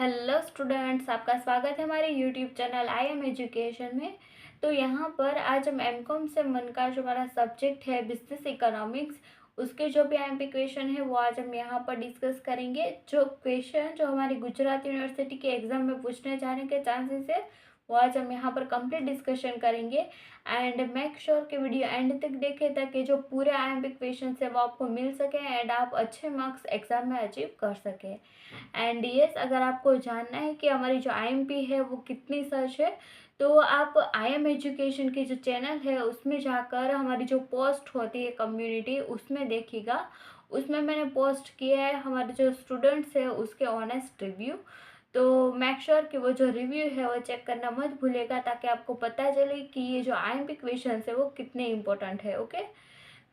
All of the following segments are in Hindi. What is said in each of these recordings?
हेलो स्टूडेंट्स, आपका स्वागत है हमारे YouTube channel I am education में। तो यहाँ पर आज हम एमकॉम से मन का जो हमारा सब्जेक्ट है बिजनेस इकोनॉमिक्स, उसके जो भी एमपी क्वेश्चन है वो आज हम यहाँ पर डिस्कस करेंगे। जो क्वेश्चन जो हमारी गुजरात यूनिवर्सिटी के एग्ज़ाम में पूछने जाने के चांसेस है वो आज हम यहाँ पर कंप्लीट डिस्कशन करेंगे। एंड मेक श्योर कि वीडियो एंड तक देखें ताकि जो पूरे आईएमपी क्वेश्चन है वो आपको मिल सके एंड आप अच्छे मार्क्स एग्जाम में अचीव कर सकें। एंड यस, अगर आपको जानना है कि हमारी जो आईएमपी है वो कितनी सच है, तो आप आई एम एजुकेशन के जो चैनल है उसमें जाकर हमारी जो पोस्ट होती है कम्युनिटी उसमें देखिएगा। उसमें मैंने पोस्ट किया है हमारे जो स्टूडेंट्स है उसके ऑनेस्ट रिव्यू। तो मेक श्योर कि वो जो रिव्यू है वो चेक करना मत भूलेगा ताकि आपको पता चले कि ये जो आईएमपी क्वेश्चन है वो कितने इम्पोर्टेंट है। ओके,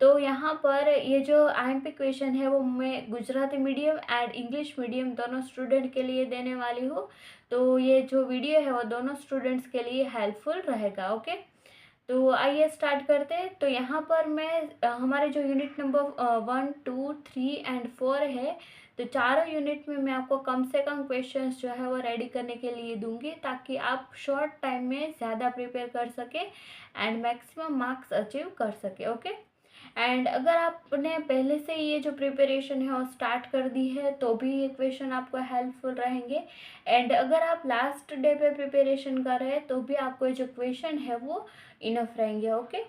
तो यहाँ पर ये जो आईएमपी क्वेश्चन है वो मैं Gujarati medium and English medium दोनों स्टूडेंट के लिए देने वाली हूँ। तो ये जो वीडियो है वो दोनों स्टूडेंट्स के लिए हेल्पफुल रहेगा। ओके, तो आइए स्टार्ट करते हैं। तो यहाँ पर मैं हमारे जो यूनिट नंबर 1, 2, 3 एंड 4 है, तो चारों यूनिट में मैं आपको कम से कम क्वेश्चंस जो है वो रेडी करने के लिए दूंगी ताकि आप शॉर्ट टाइम में ज़्यादा प्रिपेयर कर सके एंड मैक्सिमम मार्क्स अचीव कर सके। ओके, एंड अगर आपने पहले से ये जो प्रिपरेशन है वो स्टार्ट कर दी है तो भी ये क्वेश्चन आपको हेल्पफुल रहेंगे। एंड अगर आप लास्ट डे पे प्रिपरेशन कर रहे हैं तो भी आपको ये जो क्वेश्चन है वो इनफ रहेंगे। ओके,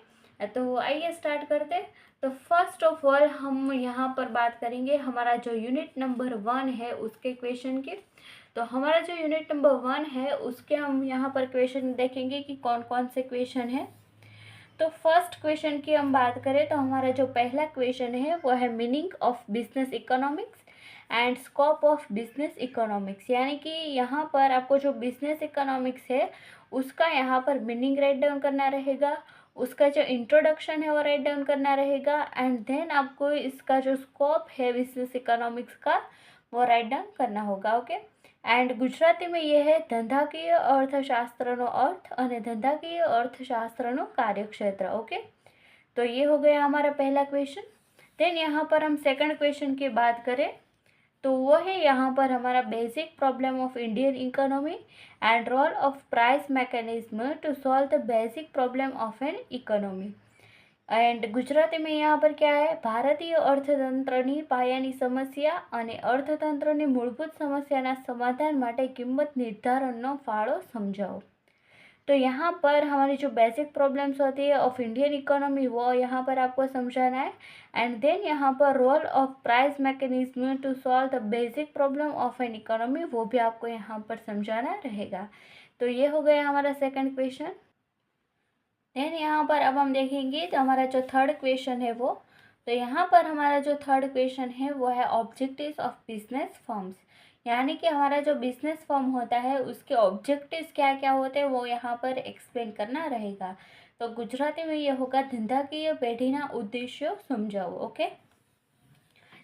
तो आइए स्टार्ट करते हैं। तो फर्स्ट ऑफ ऑल हम यहाँ पर बात करेंगे हमारा जो यूनिट नंबर 1 है उसके क्वेश्चन की। तो हमारा जो यूनिट नंबर 1 है उसके हम यहाँ पर क्वेश्चन देखेंगे कि कौन कौन से क्वेश्चन है। तो फर्स्ट क्वेश्चन की हम बात करें तो हमारा जो पहला क्वेश्चन है वो है meaning of business economics and scope of business economics. यानी कि यहाँ पर आपको जो बिजनेस इकोनॉमिक्स है उसका यहाँ पर मीनिंग राइट डाउन करना रहेगा, उसका जो इंट्रोडक्शन है वो राइट डाउन करना रहेगा एंड देन आपको इसका जो स्कोप है बिजनेस इकोनॉमिक्स का वो राइट डाउन करना होगा। ओके, एंड गुजराती में ये है ધંધાકીય અર્થશાસ્ત્રનો अर्थ અને ધંધાકીય अर्थशास्त्रનો कार्यक्षेत्र। ओके, तो ये हो गया हमारा पहला क्वेश्चन। देन यहाँ पर हम सेकंड क्वेश्चन की बात करें तो वो है यहाँ पर हमारा basic problem of Indian economy and role of price mechanism to solve the basic problem of an economy. And Gujarati में यहाँ पर क्या है, भारतीय अर्थतंत्रनी पायानी समस्या અને અર્થતંત્રની મૂળભૂત સમસ્યાના સમાધાન માટે કિંમત નિર્ધારણનો ફાળો સમજાવો। तो यहाँ पर हमारी जो बेसिक प्रॉब्लम्स होती है ऑफ इंडियन इकोनॉमी वो यहाँ पर आपको समझाना है एंड देन यहाँ पर role of price mechanism to solve the basic problem of an economy वो भी आपको यहाँ पर समझाना रहेगा। तो ये हो गया हमारा सेकंड क्वेश्चन। देन यहाँ पर अब हम देखेंगे तो हमारा जो थर्ड क्वेश्चन है वो, तो यहाँ पर हमारा जो थर्ड क्वेश्चन है वो है ऑब्जेक्टिव्स ऑफ बिजनेस फर्म्स। यानी कि हमारा जो बिजनेस फर्म होता है उसके ऑब्जेक्टिव्स क्या क्या होते हैं वो यहाँ पर एक्सप्लेन करना रहेगा। तो गुजराती में ये होगा धंधाकीय पेढ़ीना उद्देश्यों समझाओ। ओके,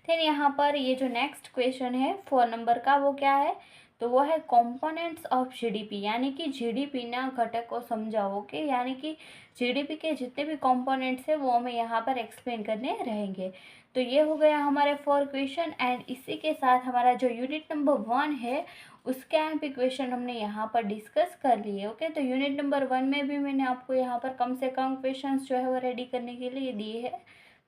फिर यहाँ पर ये जो नेक्स्ट क्वेश्चन है 4 नंबर का वो क्या है, तो वो है कंपोनेंट्स ऑफ जीडीपी। यानी कि जीडीपी ना घटक को समझाओ। ओके, यानी कि जीडीपी के जितने भी कंपोनेंट्स है वो हमें यहाँ पर एक्सप्लेन करने रहेंगे। तो ये हो गया हमारे 4 क्वेश्चन एंड इसी के साथ हमारा जो यूनिट नंबर 1 है उसके एमपी क्वेश्चन हमने यहाँ पर डिस्कस कर लिए। ओके, तो यूनिट नंबर 1 में भी मैंने आपको यहाँ पर कम से कम क्वेश्चन जो है वो रेडी करने के लिए दिए हैं।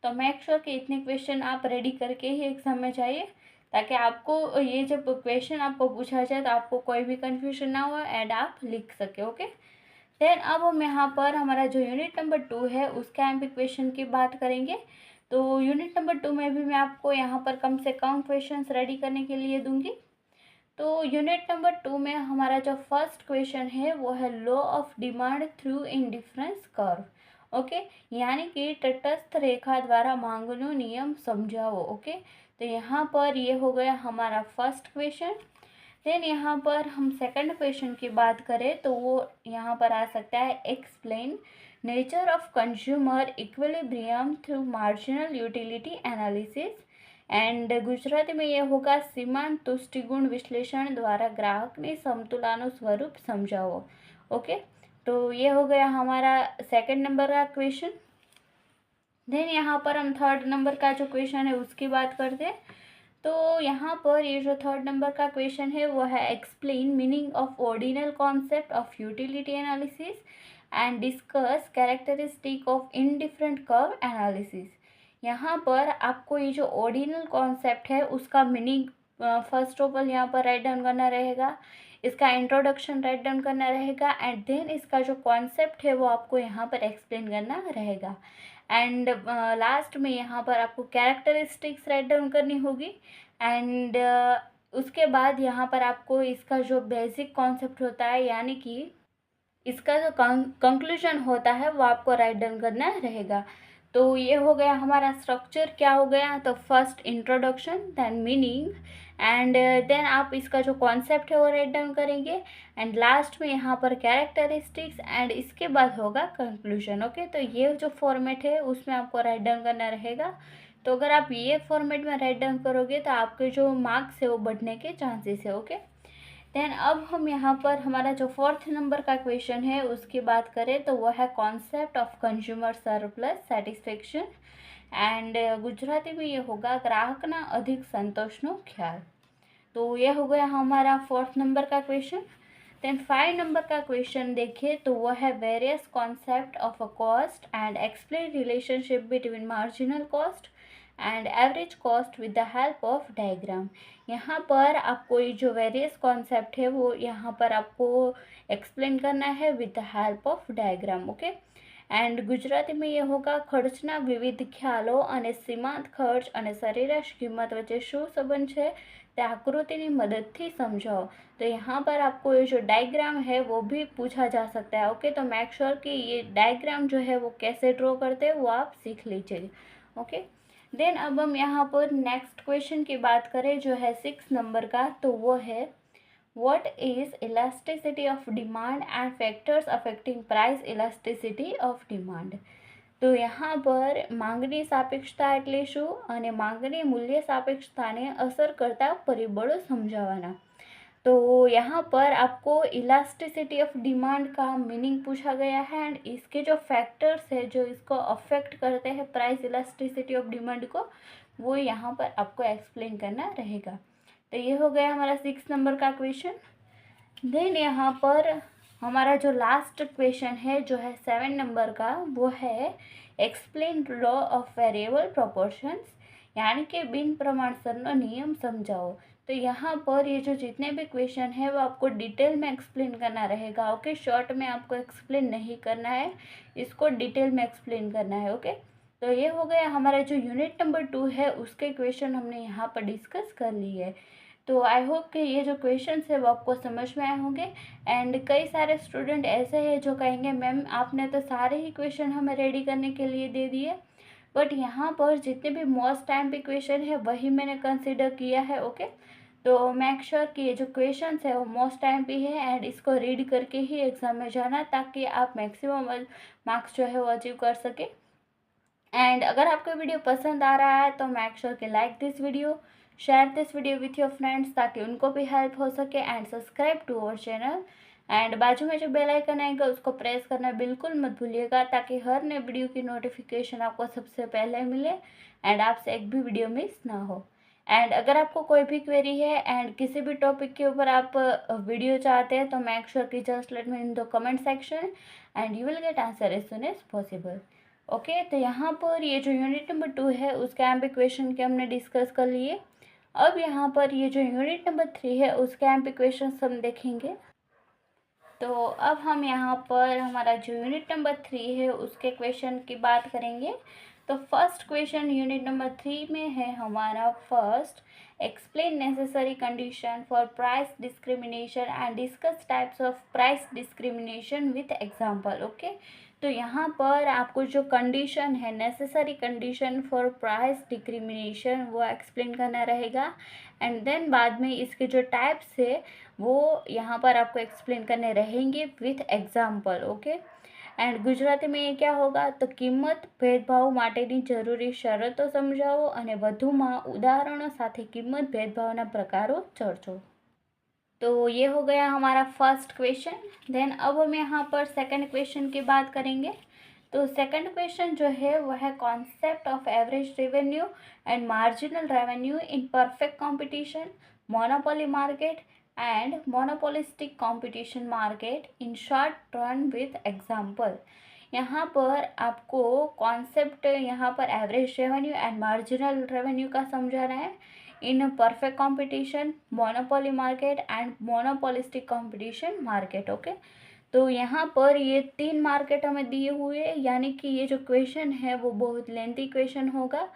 तो मेक श्योर कि इतने क्वेश्चन आप रेडी करके ही एग्जाम में जाइए ताकि आपको ये जब क्वेश्चन आपको पूछा जाए तो आपको कोई भी कन्फ्यूजन ना हो एंड आप लिख सके। ओके, देन अब हम यहाँ पर हमारा जो यूनिट नंबर 2 है उसका एमपी क्वेश्चन की बात करेंगे। तो यूनिट नंबर 2 में भी मैं आपको यहाँ पर कम से कम क्वेश्चंस रेडी करने के लिए दूंगी। तो यूनिट नंबर 2 में हमारा जो फर्स्ट क्वेश्चन है वो है law of demand through indifference curve. Okay, यानी कि तटस्थ रेखा द्वारा मांगनो नियम समझाओ। ओके, तो यहाँ पर ये हो गया हमारा फर्स्ट क्वेश्चन। देन यहाँ पर हम सेकंड क्वेश्चन की बात करें तो वो यहाँ पर आ सकता है explain nature of consumer equilibrium through marginal utility analysis and Gujarati में ये होगा सीमांत तुष्टिगुण विश्लेषण द्वारा ग्राहक ने समतुलाનું स्वरूप समझाओ। ओके, तो ये हो गया हमारा सेकंड नंबर का क्वेश्चन। देन यहाँ पर हम थर्ड नंबर का जो क्वेश्चन है उसकी बात करते हैं। तो यहाँ पर ये जो थर्ड नंबर का क्वेश्चन है वो है explain meaning of ordinal concept of utility analysis and discuss characteristic of indifferent curve analysis. यहाँ पर आपको ये जो ऑर्डिनल कॉन्सेप्ट है उसका मीनिंग फर्स्ट ऑफ ऑल यहाँ पर राइट डाउन करना रहेगा, इसका इंट्रोडक्शन राइट डाउन करना रहेगा एंड देन इसका जो कॉन्सेप्ट है वो आपको यहाँ पर एक्सप्लेन करना रहेगा एंड लास्ट में यहाँ पर आपको कैरेक्टरिस्टिक्स राइट डाउन करनी होगी एंड उसके बाद यहाँ पर आपको इसका जो बेसिक कॉन्सेप्ट होता है यानी कि इसका जो कंक्लूजन होता है वो आपको राइट डाउन करना रहेगा। तो ये हो गया हमारा स्ट्रक्चर। क्या हो गया, तो first introduction, then meaning and then आप इसका जो कॉन्सेप्ट है वो राइट डाउन करेंगे एंड लास्ट में यहाँ पर कैरेक्टरिस्टिक्स एंड इसके बाद होगा कंक्लूजन। ओके, तो ये जो फॉर्मेट है उसमें आपको राइट डाउन करना रहेगा। तो अगर आप ये फॉर्मेट में राइट डाउन करोगे तो आपके जो मार्क्स है वो बढ़ने के चांसेस है। ओके, देन अब हम यहाँ पर हमारा जो फोर्थ नंबर का क्वेश्चन है उसकी बात करें तो वो है concept of consumer surplus satisfaction and Gujarati में ये होगा ग्राहकना अधिक संतोषનો ख्याल। तो ये हो गया हमारा फोर्थ नंबर का क्वेश्चन। देन 5 नंबर का क्वेश्चन देखिए तो वो है various concept of a cost and explain relationship between marginal cost and average cost with the help of diagram. यहाँ पर आपको ये जो वेरियस कॉन्सेप्ट है वो यहाँ पर आपको एक्सप्लेन करना है with the help of diagram. Okay, and Gujarati में ये होगा खर्चना विविध ख्यालों અને સીમાંત ખર્ચ અને સરેરાશ કિંમત વચ્ચે શું સંબંધ છે તે આકૃતિની મદદથી સમજાવો। तो यहाँ पर आपको ये जो डायग्राम है वो भी पूछा जा सकता है। ओके, तो मेक श्योर कि ये डायग्राम जो है वो कैसे ड्रॉ करते हैं वो आप सीख लीजिए। ओके, देन अब हम यहाँ पर नेक्स्ट क्वेश्चन की बात करें जो है 6 नंबर का, तो वो है What is elasticity of demand and factors affecting price elasticity of demand? તો यहाँ पर માંગની સાપેક્ષતા એટલે શું અને માંગની મૂલ્ય સાપેક્ષતાને અસર કરતા પરિબળો સમજાવવાના। तो यहाँ पर आपको इलास्टिसिटी ऑफ डिमांड का मीनिंग पूछा गया है एंड इसके जो फैक्टर्स है जो इसको अफेक्ट करते हैं प्राइस इलास्टिसिटी ऑफ डिमांड को, वो यहाँ पर आपको एक्सप्लेन करना रहेगा। तो ये हो गया हमारा 6 नंबर का क्वेश्चन। देन यहाँ पर हमारा जो लास्ट क्वेश्चन है जो है 7 नंबर का, वो है explain law of variable proportions यानी कि बिन प्रमाणसरનો नियम समझाओ। तो यहाँ पर ये जो जितने भी क्वेश्चन है वो आपको डिटेल में एक्सप्लेन करना रहेगा। ओके, शॉर्ट में आपको एक्सप्लेन नहीं करना है, इसको डिटेल में एक्सप्लेन करना है। ओके, तो ये हो गया हमारा जो यूनिट नंबर 2 है उसके क्वेश्चन हमने यहाँ पर डिस्कस कर लिए। तो आई होप कि ये जो क्वेश्चन है वो आपको समझ में आए होंगे एंड कई सारे स्टूडेंट ऐसे हैं जो कहेंगे मैम आपने तो सारे ही क्वेश्चन हमें रेडी करने के लिए दे दिए, बट यहाँ पर जितने भी मोस्ट टाइम पे क्वेश्चन है वही मैंने कंसिडर किया है। ओके, तो मेक श्योर कि ये जो क्वेश्चन है वो मोस्ट टाइम पे है एंड इसको रीड करके ही एग्ज़ाम में जाना ताकि आप मैक्सिमम मार्क्स जो है वो अचीव कर सके। एंड अगर आपको वीडियो पसंद आ रहा है तो मेक श्योर कि like this video, share this video with your friends ताकि उनको भी हेल्प हो सके and subscribe to our channel and बाजू में जो बेल आइकन आएगा उसको प्रेस करना बिल्कुल मत भूलिएगा ताकि हर नए वीडियो की नोटिफिकेशन आपको सबसे पहले मिले एंड आपसे एक भी वीडियो मिस ना हो। एंड अगर आपको कोई भी क्वेरी है एंड किसी भी टॉपिक के ऊपर आप वीडियो चाहते हैं तो मेक श्योर कि just let me in the comment section and you will get answer as soon as possible. Okay, तो यहाँ पर ये जो यूनिट नंबर 2 है उसके यहाँ पे क्वेश्चन के हमने डिस्कस कर लिए। अब यहाँ पर ये जो यूनिट नंबर 3 है उसके यहाँ पे क्वेश्चन हम देखेंगे। तो अब हम यहाँ पर हमारा जो यूनिट नंबर 3 है उसके क्वेश्चन की बात करेंगे। तो फर्स्ट क्वेश्चन यूनिट नंबर 3 में है हमारा first explain necessary condition for price discrimination and discuss types of price discrimination with example. Okay, तो यहाँ पर आपको जो कंडीशन है necessary condition for price discrimination वो एक्सप्लेन करना रहेगा एंड देन बाद में इसके जो टाइप्स है वो यहाँ पर आपको एक्सप्लेन करने रहेंगे with example. Okay, and Gujarati में ये क्या होगा तो किंमत भेदभाव माटेनी जरूरी शरतो समझाવો અને વધુમાં ઉદાહરણો સાથે કિંમત भेदभावना प्रकारों चर्चो। तो ये हो गया हमारा फर्स्ट क्वेश्चन। देन अब हम यहाँ पर सेकंड क्वेश्चन की बात करेंगे। तो सेकंड क्वेश्चन जो है वो है concept of average revenue and marginal revenue in perfect competition, monopoly market and monopolistic competition market in short run with example. यहाँ पर आपको कॉन्सेप्ट यहाँ पर average revenue and marginal revenue का समझाना है in perfect competition, monopoly market and monopolistic competition market. Okay, तो यहाँ पर ये 3 मार्केट हमें दिए हुए हैं, यानी कि ये जो क्वेश्चन है वो बहुत लेंथी क्वेश्चन होगा,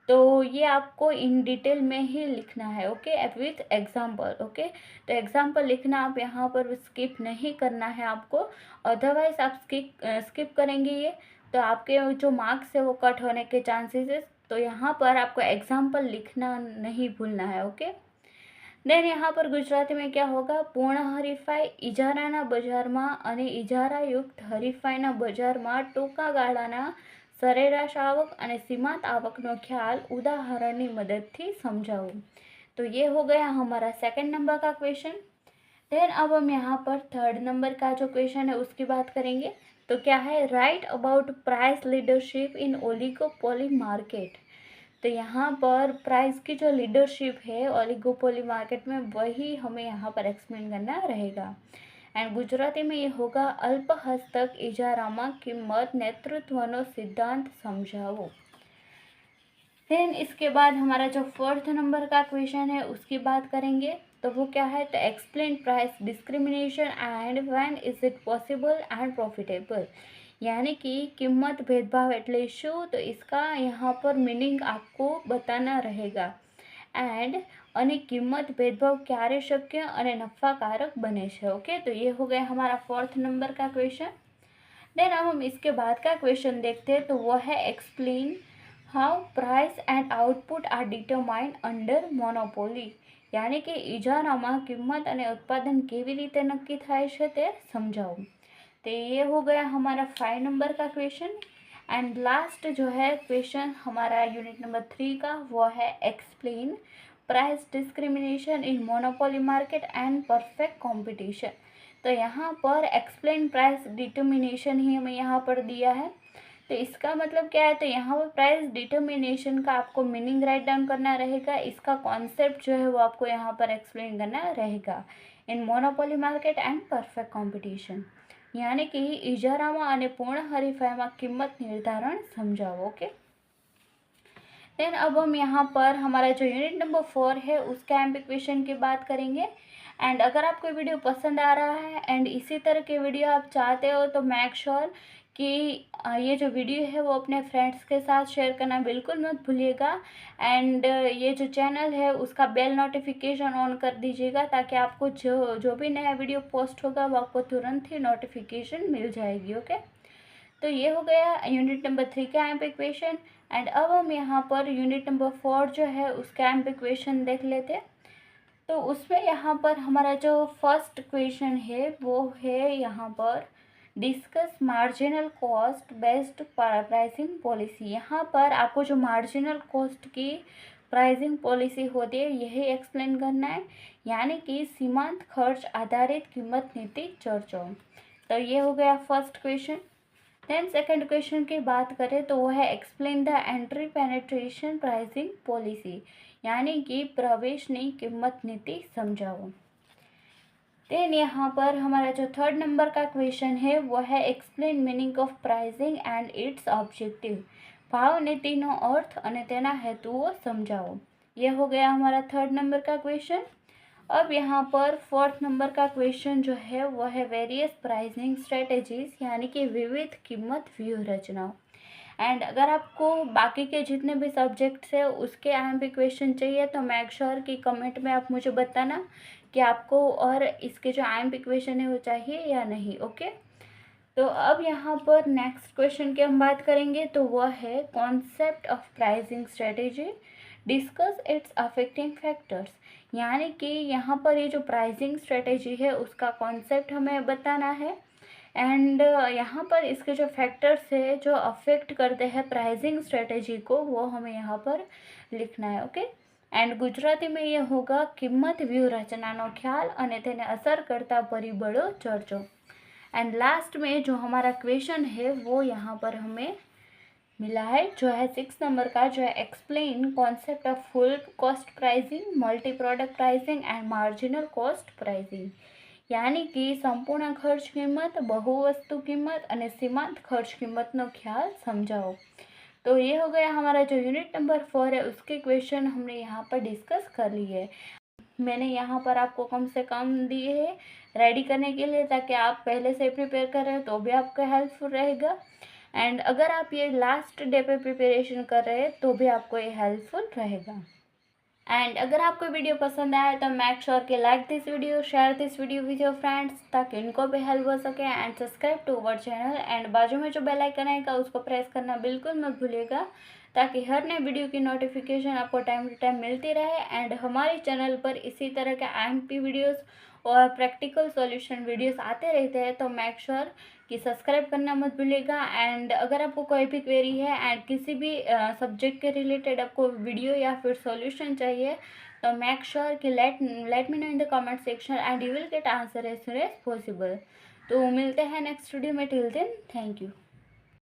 तो ये आपको इन डिटेल में ही लिखना है। Okay, with example. ओके, तो एग्जाम्पल लिखना, आप यहाँ पर स्किप नहीं करना है आपको, अदरवाइज आप स्किप करेंगे ये तो आपके जो मार्क्स है वो कट होने के चांसेस है। तो यहाँ पर आपको एग्जाम्पल लिखना नहीं भूलना है। ओके, देन यहाँ पर गुजराती में क्या होगा, पूर्ण हरीफाई इजाराना बजारमा અને ઇજારાયુક્ત હરીફાઈના બજારમાં ટૂંકા ગાળાના સરેરાશ आवक અને सीमांत आवकનો ख्याल उदाहरणની मददથી समझाओ। तो ये हो गया हमारा सेकंड नंबर का क्वेश्चन। देन अब हम यहाँ पर थर्ड नंबर का जो क्वेश्चन है उसकी बात करेंगे। तो क्या है, right about price leadership in oligopoly market. तो यहाँ पर प्राइस की जो लीडरशिप है ओलिगोपोली मार्केट में वही हमें यहाँ पर एक्सप्लेन करना रहेगा। एंड गुजराती में ये होगा अल्प हस्तक इजारामा किंमत नेतृत्वनो सिद्धांत समझाओ। देन इसके बाद हमारा जो फोर्थ नंबर का क्वेश्चन है उसकी बात करेंगे। तो वो क्या है, तो explain price discrimination and when is it possible and profitable. यानी कि किम्मत भेदभाव एटले शू, तो इसका यहाँ पर मीनिंग आपको बताना रहेगा। एंड અને કિંમત ભેદભાવ ક્યારે શક્ય અને નફાકારક બને છે। ओके, तो ये हो गया हमारा फोर्थ नंबर का क्वेश्चन। देन अब हम इसके बाद का क्वेश्चन देखते हैं। तो वो है explain how price and output are determined under monopoly. यानी कि ઇજારામાં કિંમત અને ઉત્પાદન કેવી રીતે નક્કી થાય છે તે સમજાવો। तो ये हो गया हमारा 5 नंबर का क्वेश्चन। एंड लास्ट जो है क्वेश्चन हमारा यूनिट नंबर 3 का, वो है explain price discrimination in monopoly market and perfect competition. तो यहाँ पर एक्सप्लेन प्राइस डिटर्मिनेशन ही हमें यहाँ पर दिया है। तो इसका मतलब क्या है, तो यहाँ पर प्राइस डिटर्मिनेशन का आपको मीनिंग राइट डाउन करना रहेगा, इसका कॉन्सेप्ट जो है वो आपको यहाँ पर एक्सप्लेन करना रहेगा in monopoly market and perfect competition. यानी कि इजारामा અને પૂર્ણ હરીફાઈમાં કિંમત निर्धारण समझाओ। ओके, देन अब हम यहाँ पर हमारा जो यूनिट नंबर 4 है उसका एमपी क्वेश्चन की बात करेंगे। एंड अगर आपको वीडियो पसंद आ रहा है एंड इसी तरह के वीडियो आप चाहते हो तो मेक श्योर कि ये जो वीडियो है वो अपने फ्रेंड्स के साथ शेयर करना बिल्कुल मत भूलिएगा। एंड ये जो चैनल है उसका बेल नोटिफिकेशन ऑन कर दीजिएगा, ताकि आपको जो भी नया वीडियो पोस्ट होगा वो आपको तुरंत ही नोटिफिकेशन मिल जाएगी। ओके, तो ये हो गया यूनिट नंबर 3 का एमपी क्वेश्चन। एंड अब हम यहाँ पर यूनिट नंबर 4 जो है उसका एमपी क्वेश्चन देख लेते हैं। तो उसमें यहाँ पर हमारा जो फर्स्ट क्वेश्चन है वो है यहाँ पर discuss marginal cost based pricing policy. यहाँ पर आपको जो मार्जिनल कॉस्ट की प्राइसिंग पॉलिसी होती है यही एक्सप्लेन करना है, यानी कि सीमांत खर्च आधारित कीमत नीति चर्चा। तो ये हो गया first question. Then second question की बात करें तो वो है explain the entry penetration pricing policy, यानी कि प्रवेशनी कीमत नीति समझाओ। देन यहाँ पर हमारा जो थर्ड नंबर का क्वेश्चन है वो है explain meaning of pricing and it's objective. भाव नीतिनो अर्थ અને તેના હેતુઓ समझाओ। ये हो गया हमारा थर्ड नंबर का क्वेश्चन। अब यहाँ पर फोर्थ नंबर का क्वेश्चन जो है वो है वेरियस प्राइसिंग स्ट्रेटेजीज, यानी कि विविध कीमत व्यूह रचनाओं। एंड अगर आपको बाकी के जितने भी सब्जेक्ट्स है उसके आईएमपी क्वेश्चन चाहिए तो मेक श्योर कि कमेंट में आप मुझे बताना कि आपको और इसके जो आईएमपी क्वेश्चन है वो चाहिए या नहीं। ओके, तो अब यहाँ पर नेक्स्ट क्वेश्चन की हम बात करेंगे। तो वह है concept of pricing strategy, discuss it's affecting factors. यानी कि यहाँ पर ये जो प्राइसिंग स्ट्रेटेजी है उसका कॉन्सेप्ट हमें बताना है। एंड यहाँ पर इसके जो फैक्टर्स है जो अफेक्ट करते हैं प्राइसिंग स्ट्रेटेजी को वो हमें यहाँ पर लिखना है। ओके, एंड गुजराती में ये होगा किंमत व्यूह रचनानो ख्याल અને તેને અસર કરતા પરિબળો ચર્ચો। एंड लास्ट में जो हमारा क्वेश्चन है वो यहाँ पर हमें मिला है, जो है 6 नंबर का, जो है explain concept of full cost pricing, multi product pricing and marginal cost pricing. यानी कि संपूर्ण खर्च किंमत, बहुवस्तु किंमत और सीमांत खर्च किंमतનો ख्याल समझाओ। तो ये हो गया हमारा जो यूनिट नंबर 4 है उसके क्वेश्चन हमने यहाँ पर डिस्कस कर लिए। मैंने यहाँ पर आपको कम से कम दिए हैं रेडी करने के लिए, ताकि आप पहले से प्रिपेयर कर रहे हो तो भी आपका हेल्पफुल रहेगा। एंड अगर आप ये लास्ट डे पे प्रिपरेशन कर रहे हैं तो भी आपको ये हेल्पफुल रहेगा। एंड अगर आपको वीडियो पसंद आया तो मेक श्योर कि like this video, share this video with your friends, ताकि इनको भी हेल्प हो सके। And subscribe to our channel, and बाजू में जो बेल आइकन आएगा उसको प्रेस करना बिल्कुल मत भूलिएगा, ताकि हर नए वीडियो की नोटिफिकेशन आपको टाइम टू टाइम मिलती रहे। एंड हमारे चैनल पर इसी तरह के IMP वीडियोस और प्रैक्टिकल सॉल्यूशन वीडियोस आते रहते हैं, तो मेक श्योर कि सब्सक्राइब करना मत भूलिएगा। एंड अगर आपको कोई भी क्वेरी है एंड किसी भी सब्जेक्ट के रिलेटेड आपको वीडियो या फिर सॉल्यूशन चाहिए, तो मेक श्योर कि let me know in the comment section and you will get answer as soon as possible. तो मिलते हैं नेक्स्ट वीडियो में, टिल देन थैंक यू।